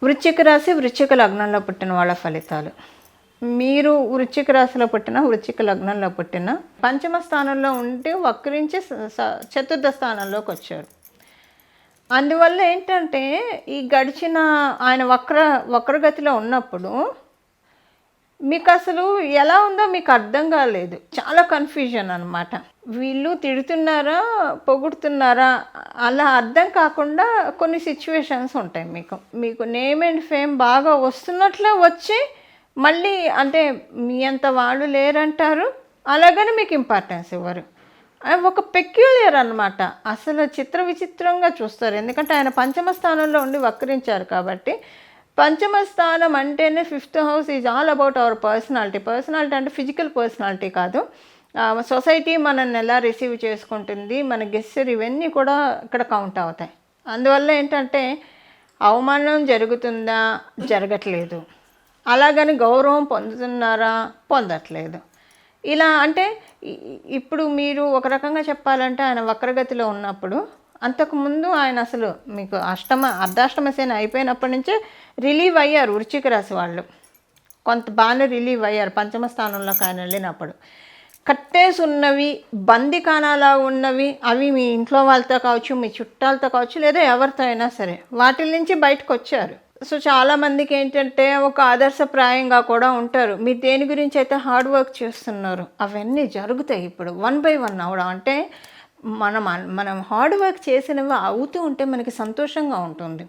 వృశ్చిక రాశి, వృశ్చిక లగ్నంలో పుట్టిన వాళ్ళ ఫలితాలు. మీరు వృశ్చిక రాశిలో పుట్టిన, వృశ్చిక లగ్నంలో పుట్టిన పంచమ స్థానంలో ఉండి వక్రించి చతుర్థ స్థానంలోకి వచ్చారు. అందువల్ల ఏంటంటే ఈ గడిచిన ఆయన వక్రగతిలో ఉన్నప్పుడు మీకు అసలు ఎలా ఉందో మీకు అర్థం కాలేదు. చాలా కన్ఫ్యూజన్ అనమాట. వీళ్ళు తిడుతున్నారా, పొగుడుతున్నారా అలా అర్థం కాకుండా కొన్ని సిచ్యువేషన్స్ ఉంటాయి. మీకు నేమ్ అండ్ ఫేమ్ బాగా వస్తున్నట్లే వచ్చి మళ్ళీ అంటే మీ అంత వాళ్ళు లేరంటారు, అలాగని మీకు ఇంపార్టెన్స్ ఇవ్వరు. ఒక పెక్యులియర్ అనమాట. అసలు విచిత్రంగా చూస్తారు. ఎందుకంటే ఆయన పంచమ స్థానంలో ఉండి వక్రించారు కాబట్టి. పంచమ స్థానం అంటేనే 5th house is all about our personality. Personality అంటే ఫిజికల్ పర్సనాలిటీ కాదు, సొసైటీ మనల్ని ఎలా రిసీవ్ చేసుకుంటుంది, మన గెస్చర్, ఇవన్నీ కూడా ఇక్కడ కౌంట్ అవుతాయి. అందువల్ల ఏంటంటే అవమానం జరుగుతుందా, జరగట్లేదు. అలాగని గౌరవం పొందుతున్నారా, పొందట్లేదు. ఇలా అంటే ఇప్పుడు మీరు ఒక రకంగా చెప్పాలంటే ఆయన వక్రగతిలో ఉన్నప్పుడు, అంతకుముందు ఆయన అసలు మీకు అర్ధాష్టమ శని అయిపోయినప్పటి నుంచే రిలీవ్ అయ్యారు వృశ్చిక రాశి వాళ్ళు. కొంత బాగానే రిలీవ్ అయ్యారు పంచమ స్థానంలోకి ఆయన వెళ్ళినప్పుడు. కట్టేసి ఉన్నవి, బందికానాలా ఉన్నవి, అవి మీ ఇంట్లో వాళ్ళతో కావచ్చు, మీ చుట్టాలతో కావచ్చు, లేదా ఎవరితో అయినా సరే వాటి నుంచి బయటకు వచ్చారు. సో చాలామందికి ఏంటంటే ఒక ఆదర్శప్రాయంగా కూడా ఉంటారు. మీరు దేని గురించి అయితే హార్డ్ వర్క్ చేస్తున్నారు అవన్నీ జరుగుతాయి. ఇప్పుడు 1 by 1 అవడం అంటే మనం హార్డ్ వర్క్ చేసినవి అవుతూ ఉంటే మనకి సంతోషంగా ఉంటుంది.